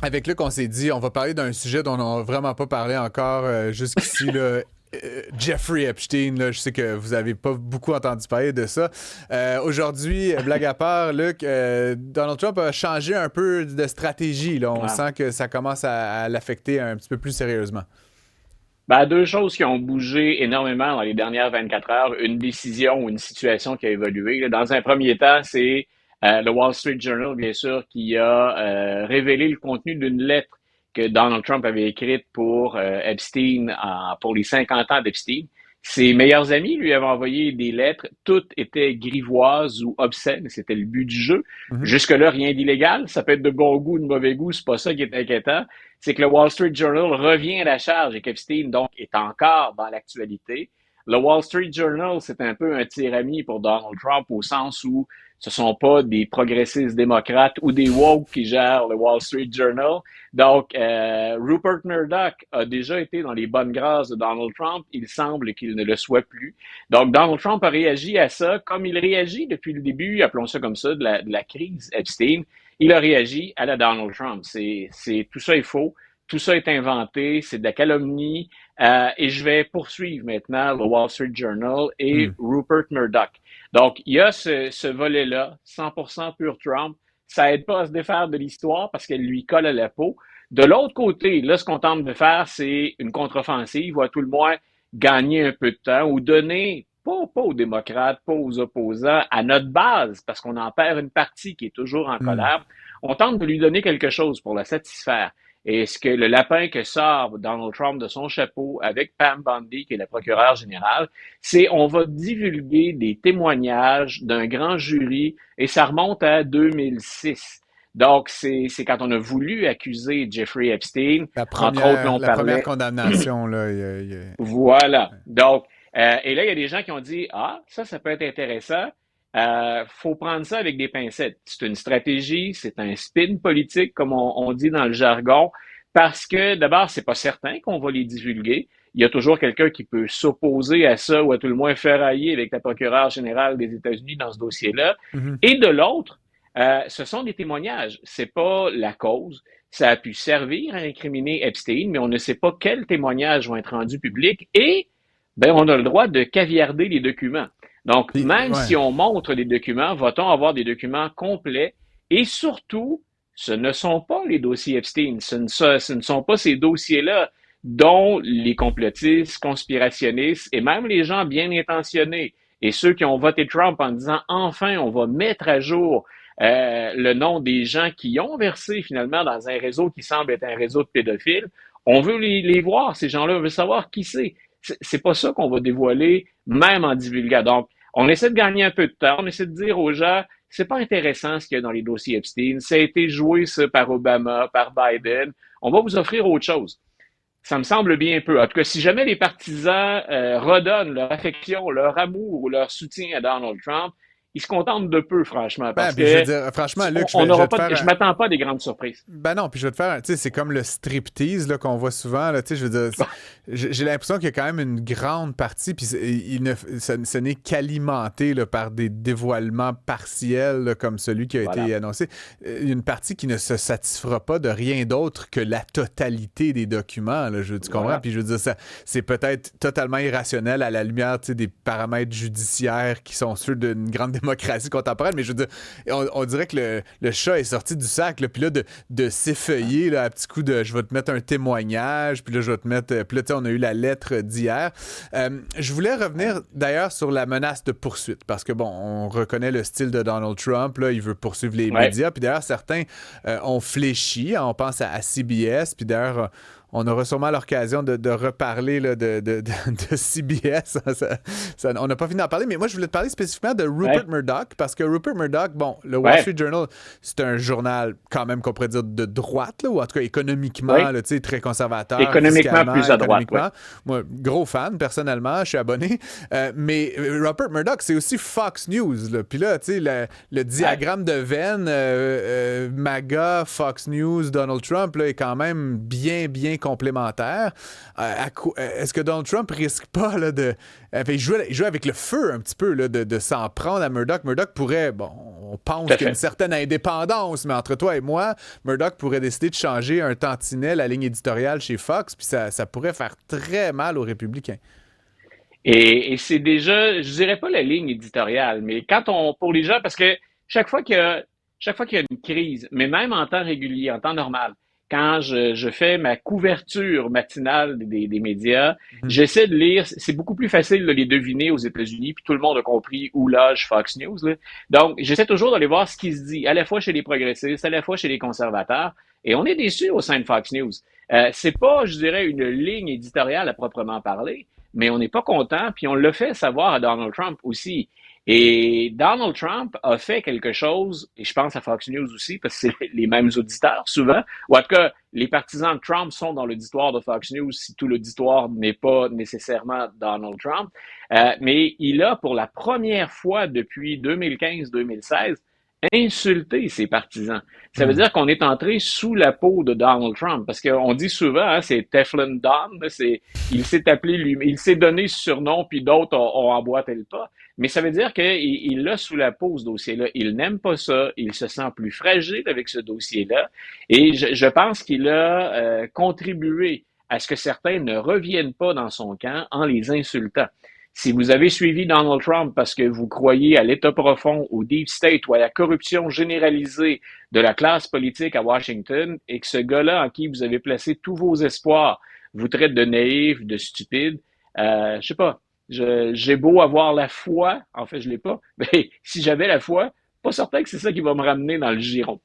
avec Luc, on s'est dit, on va parler d'un sujet dont on n'a vraiment pas parlé encore jusqu'ici, là. Jeffrey Epstein, là, je sais que vous avez pas beaucoup entendu parler de ça. Aujourd'hui, blague à part, Luc, Donald Trump a changé un peu de stratégie. Là. On Ouais. sent que ça commence à l'affecter un petit peu plus sérieusement. Ben, deux choses qui ont bougé énormément dans les dernières 24 heures, une décision ou une situation qui a évolué. Là. Dans un premier temps, c'est le Wall Street Journal, bien sûr, qui a révélé le contenu d'une lettre que Donald Trump avait écrite pour Epstein, pour les 50 ans d'Epstein. Ses meilleurs amis lui avaient envoyé des lettres, toutes étaient grivoises ou obscènes, c'était le but du jeu. Mhm. Jusque-là, rien d'illégal, ça peut être de bon goût ou de mauvais goût, c'est pas ça qui est inquiétant, c'est que le Wall Street Journal revient à la charge et qu'Epstein, donc, est encore dans l'actualité. Le Wall Street Journal, c'est un peu un tir-ami pour Donald Trump au sens où ce sont pas des progressistes démocrates ou des woke qui gèrent le Wall Street Journal. Donc, Rupert Murdoch a déjà été dans les bonnes grâces de Donald Trump. Il semble qu'il ne le soit plus. Donc, Donald Trump a réagi à ça comme il réagit depuis le début, appelons ça comme ça, de la crise Epstein. Il a réagi à la Donald Trump. Tout ça est faux, tout ça est inventé, c'est de la calomnie. Et je vais poursuivre maintenant le Wall Street Journal et Mhm. Rupert Murdoch. Donc, il y a ce volet-là, 100% pur Trump. Ça aide pas à se défaire de l'histoire parce qu'elle lui colle à la peau. De l'autre côté, là, ce qu'on tente de faire, c'est une contre-offensive ou à tout le moins gagner un peu de temps ou donner pas aux démocrates, pas aux opposants, à notre base, parce qu'on en perd une partie qui est toujours en Mhm. colère, on tente de lui donner quelque chose pour la satisfaire. Et ce que le lapin que sort Donald Trump de son chapeau avec Pam Bondi, qui est la procureure générale, c'est on va divulguer des témoignages d'un grand jury et ça remonte à 2006. Donc, c'est quand on a voulu accuser Jeffrey Epstein, entre autres, là, on La première parlait, condamnation, là, voilà. Donc, et là, il y a des gens qui ont dit, ah, ça peut être intéressant. Faut prendre ça avec des pincettes. C'est une stratégie, c'est un spin politique, comme on dit dans le jargon, parce que d'abord, c'est pas certain qu'on va les divulguer. Il y a toujours quelqu'un qui peut s'opposer à ça ou à tout le moins ferrailler avec la procureure générale des États-Unis dans ce dossier-là. Mhm. Et de l'autre, ce sont des témoignages. C'est pas la cause. Ça a pu servir à incriminer Epstein, mais on ne sait pas quels témoignages vont être rendus publics et ben, on a le droit de caviarder les documents. Donc, Puis, même ouais. si on montre les documents, va-t-on avoir des documents complets et surtout, ce ne sont pas les dossiers Epstein, ce ne sont pas ces dossiers-là dont les complotistes, conspirationnistes et même les gens bien intentionnés et ceux qui ont voté Trump en disant enfin on va mettre à jour le nom des gens qui ont versé finalement dans un réseau qui semble être un réseau de pédophiles. On veut les voir, ces gens-là, on veut savoir qui c'est. C'est pas ça qu'on va dévoiler, même en divulguant. Donc, on essaie de gagner un peu de temps, on essaie de dire aux gens, c'est pas intéressant ce qu'il y a dans les dossiers Epstein, ça a été joué ça par Obama, par Biden, on va vous offrir autre chose. Ça me semble bien peu. En tout cas, si jamais les partisans redonnent leur affection, leur amour ou leur soutien à Donald Trump, ils se contentent de peu, franchement, Ben, parce puis je veux que dire, franchement, Luc, on je n'aura vais te pas, faire je m'attends pas à des grandes surprises. Ben non, puis je vais te faire, tu sais, c'est comme le striptease là, qu'on voit souvent, là, tu sais, je veux dire, j'ai l'impression qu'il y a quand même une grande partie, puis ce n'est qu'alimenté là, par des dévoilements partiels là, comme celui qui a été Voilà. annoncé. Une partie qui ne se satisfera pas de rien d'autre que la totalité des documents, là, tu comprends? Voilà. Puis je veux dire, ça, c'est peut-être totalement irrationnel à la lumière, tu sais, des paramètres judiciaires qui sont ceux d'une grande démocratie contemporaine, mais je veux dire, on dirait que le chat est sorti du sac, là, puis là, de s'effeuiller là, à petits coups de je vais te mettre un témoignage, puis là, je vais te mettre. Puis là, tu sais, on a eu la lettre d'hier. Je voulais revenir d'ailleurs sur la menace de poursuite, parce que bon, on reconnaît le style de Donald Trump, là, il veut poursuivre les Ouais. médias, puis d'ailleurs, certains ont fléchi, hein, on pense à CBS, puis d'ailleurs, on aura sûrement l'occasion de reparler là, de CBS. On n'a pas fini d'en parler, mais moi, je voulais te parler spécifiquement de Rupert Ouais. Murdoch, parce que Rupert Murdoch, bon, le Wall Ouais. Street Journal, c'est un journal quand même qu'on pourrait dire de droite, là, ou en tout cas économiquement, Oui. là, très conservateur, économiquement fiscalement, plus à droite, oui. économiquement. Moi, gros fan, personnellement, je suis abonné. Mais Rupert Murdoch, c'est aussi Fox News. Là. Puis là, tu sais, le Ouais. diagramme de veine, MAGA, Fox News, Donald Trump, là, est quand même bien complémentaires. Est-ce que Donald Trump risque pas là, il joue avec le feu un petit peu là, de s'en prendre à Murdoch. Murdoch pourrait, bon, on pense qu'il y a une certaine indépendance, mais entre toi et moi, Murdoch pourrait décider de changer un tantinet la ligne éditoriale chez Fox, puis ça pourrait faire très mal aux républicains. Et c'est déjà, je dirais pas la ligne éditoriale, mais pour les gens, parce que chaque fois qu'il y a, chaque fois qu'il y a une crise, mais même en temps régulier, en temps normal, quand je fais ma couverture matinale des médias, Mhm. j'essaie de lire, c'est beaucoup plus facile de les deviner aux États-Unis, puis tout le monde a compris où loge Fox News, là. Donc, j'essaie toujours d'aller voir ce qui se dit, à la fois chez les progressistes, à la fois chez les conservateurs, et on est déçus au sein de Fox News. C'est pas, je dirais, une ligne éditoriale à proprement parler, mais on n'est pas content, puis on le fait savoir à Donald Trump aussi. Et Donald Trump a fait quelque chose, et je pense à Fox News aussi, parce que c'est les mêmes auditeurs souvent, ou en tout cas, les partisans de Trump sont dans l'auditoire de Fox News, si tout l'auditoire n'est pas nécessairement Donald Trump. Mais il a, pour la première fois depuis 2015-2016, insulté ses partisans. Ça veut Mhm. dire qu'on est entré sous la peau de Donald Trump, parce qu'on dit souvent, hein, c'est Teflon Don, il s'est appelé lui, il s'est donné ce surnom, puis d'autres ont emboîté le pas. Mais ça veut dire qu'il l'a sous la peau, ce dossier-là. Il n'aime pas ça. Il se sent plus fragile avec ce dossier-là. Et je pense qu'il a contribué à ce que certains ne reviennent pas dans son camp en les insultant. Si vous avez suivi Donald Trump parce que vous croyez à l'État profond, au deep state ou à la corruption généralisée de la classe politique à Washington et que ce gars-là en qui vous avez placé tous vos espoirs vous traite de naïf, de stupide, je sais pas, j'ai beau avoir la foi, en fait je l'ai pas, mais si j'avais la foi, pas certain que c'est ça qui va me ramener dans le giron.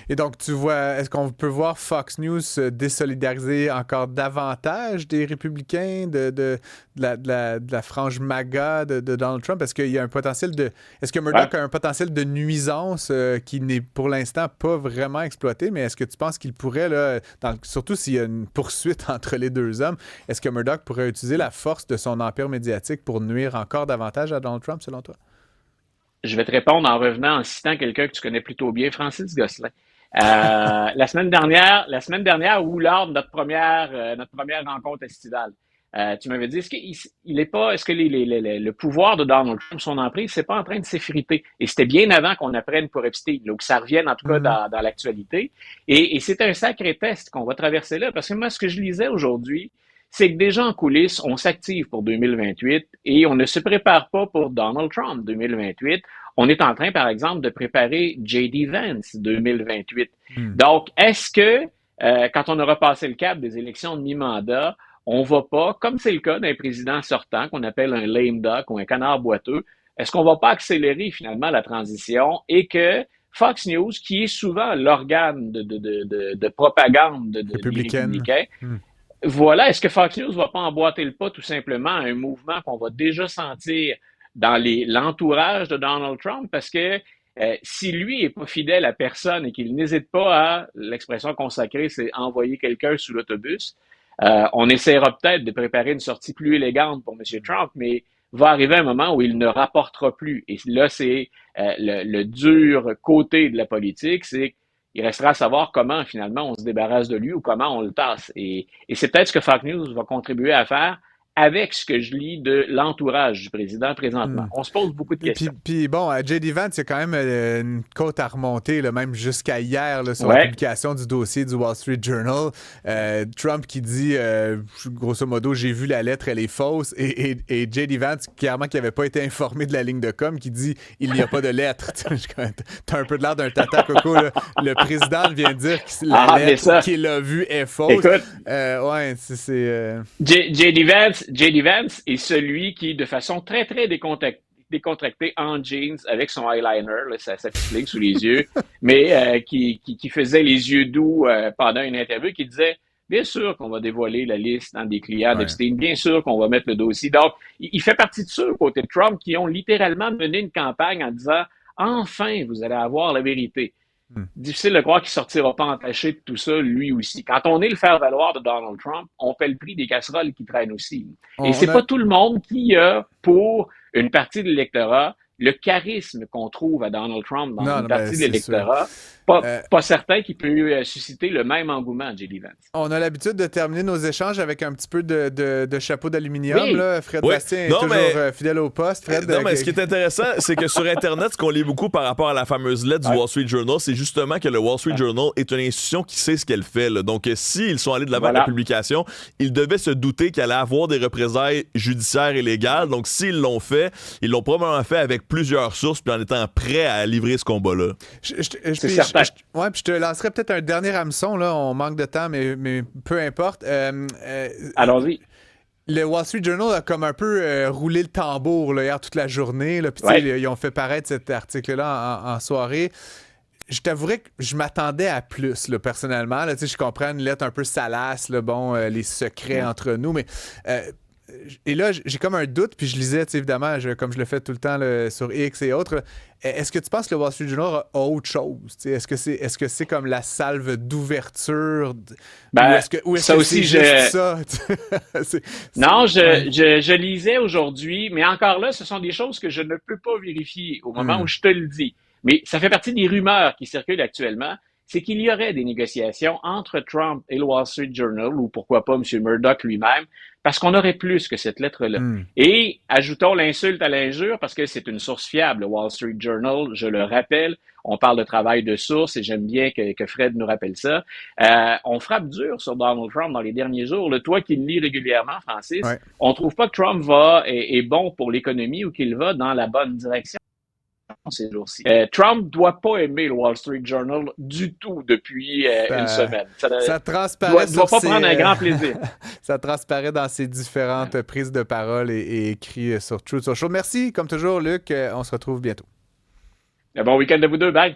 Et donc, tu vois, est-ce qu'on peut voir Fox News se désolidariser encore davantage des républicains, de la frange MAGA de Donald Trump? Est-ce qu'il y a un potentiel de. Est-ce que Ouais. Murdoch a un potentiel de nuisance qui n'est pour l'instant pas vraiment exploité, mais est-ce que tu penses qu'il pourrait, là, surtout s'il y a une poursuite entre les deux hommes, est-ce que Murdoch pourrait utiliser la force de son empire médiatique pour nuire encore davantage à Donald Trump, selon toi? Je vais te répondre en revenant en citant quelqu'un que tu connais plutôt bien, Francis Gosselin. La semaine dernière, ou lors de notre première rencontre estivale, tu m'avais dit, est-ce qu'il est pas, est-ce que le pouvoir de Donald Trump, son emprise, c'est pas en train de s'effriter? Et c'était bien avant qu'on apprenne pour Epstein, là, ou que ça revienne en tout cas Mhm. dans l'actualité. Et c'est un sacré test qu'on va traverser là, parce que moi, ce que je lisais aujourd'hui, c'est que déjà en coulisses, on s'active pour 2028 et on ne se prépare pas pour Donald Trump 2028. On est en train, par exemple, de préparer J.D. Vance 2028. Mhm. Donc, est-ce que quand on aura passé le cap des élections de mi-mandat, on va pas, comme c'est le cas d'un président sortant qu'on appelle un lame duck ou un canard boiteux, est-ce qu'on va pas accélérer finalement la transition et que Fox News, qui est souvent l'organe de propagande des Républicaine. républicains, Mhm. voilà, est-ce que Fox News va pas emboîter le pas tout simplement à un mouvement qu'on va déjà sentir dans l'entourage de Donald Trump? Parce que si lui est pas fidèle à personne et qu'il n'hésite pas à, l'expression consacrée, c'est envoyer quelqu'un sous l'autobus, on essaiera peut-être de préparer une sortie plus élégante pour M. Trump, mais va arriver un moment où il ne rapportera plus. Et là, c'est le dur côté de la politique, c'est il restera à savoir comment finalement on se débarrasse de lui ou comment on le tasse. Et c'est peut-être ce que Fox News va contribuer à faire avec ce que je lis de l'entourage du président présentement. Mhm. On se pose beaucoup de Puis, questions. puis bon, à J.D. Vance, il y a quand même une côte à remonter, là, même jusqu'à hier, là, sur la Ouais. publication du dossier du Wall Street Journal. Trump qui dit, grosso modo, j'ai vu la lettre, elle est fausse. Et J.D. Vance, clairement, qui n'avait pas été informé de la ligne de com, qui dit, il n'y a pas de lettre. T'as un peu de l'air d'un tata coco. Là. Le président vient de dire que la Ah, mais lettre ça, qu'il a vue est fausse. écoute, Ouais, J.D. Vance est celui qui, de façon très, très décontractée en jeans, avec son eyeliner, là, sa petite ligne sous les yeux, mais qui faisait les yeux doux pendant une interview, qui disait, bien sûr qu'on va dévoiler la liste des clients ouais. d'Epstein, bien sûr qu'on va mettre le dossier. Donc, il fait partie de ceux, côté de Trump, qui ont littéralement mené une campagne en disant, enfin, vous allez avoir la vérité. Hmm. Difficile de croire qu'il sortira pas entaché de tout ça, lui aussi. Quand on est le faire-valoir de Donald Trump, on paie le prix des casseroles qui traînent aussi. Et On c'est a, pas tout le monde qui a, pour une partie de l'électorat, le charisme qu'on trouve à Donald Trump dans Non, une non, mais partie de c'est sûr. l'électorat, Euh, pas certain qu'il peut susciter le même engouement, J.D. Vance. on a l'habitude de terminer nos échanges avec un petit peu de chapeau d'aluminium. Oui, Là. Fred Oui, Bastien est non, toujours mais fidèle au poste. Fred, non, mais ce qui est intéressant, c'est que sur Internet, ce qu'on lit beaucoup par rapport à la fameuse lettre du ouais, Wall Street Journal, c'est justement que le Wall Street ouais. Journal est une institution qui sait ce qu'elle fait, là. Donc, s'ils sont allés de l'avant avec la Voilà. publication, ils devaient se douter qu'il allait avoir des représailles judiciaires et légales. Donc, s'ils l'ont fait, ils l'ont probablement fait avec plusieurs sources puis en étant prêts à livrer ce combat-là. C'est certain. Ouais, puis je te lancerai peut-être un dernier hameçon. Là. On manque de temps, mais peu importe. Allons-y. Le Wall Street Journal a comme un peu roulé le tambour là, hier toute la journée. Là, puis tu sais, Ouais. ils ont fait paraître cet article-là en soirée. Je t'avouerais que je m'attendais à plus, là, personnellement. Là, tu sais, je comprends une lettre un peu salace, là, bon, les secrets entre nous, mais... et là, j'ai comme un doute, puis je lisais, tu sais, évidemment, comme je le fais tout le temps là, sur X et autres. Là, est-ce que tu penses que le Wall Street Journal a autre chose? Tu sais, est-ce que c'est comme la salve d'ouverture? Ben, Ou est-ce ça que aussi, c'est juste ça? Non, Ouais. je lisais aujourd'hui, mais encore là, ce sont des choses que je ne peux pas vérifier au moment où Hmm. je te le dis. Mais ça fait partie des rumeurs qui circulent actuellement. C'est qu'il y aurait des négociations entre Trump et le Wall Street Journal, ou pourquoi pas M. Murdoch lui-même, parce qu'on aurait plus que cette lettre-là. Hmm. Et ajoutons l'insulte à l'injure, parce que c'est une source fiable, le Wall Street Journal, je le rappelle. On parle de travail de source et j'aime bien que Fred nous rappelle ça. On frappe dur sur Donald Trump dans les derniers jours. Le toi qui le lis régulièrement, Francis, Ouais. on trouve pas que Trump est bon pour l'économie ou qu'il va dans la bonne direction ces jours-ci. Trump doit pas aimer le Wall Street Journal du tout depuis une Ça, semaine. ça transparaît Doit sur pas ses... prendre un grand plaisir. ça transparaît dans ses différentes prises de parole et écrits sur Truth Social. Merci, comme toujours, Luc. On se retrouve bientôt. Bon week-end de vous deux. Bye.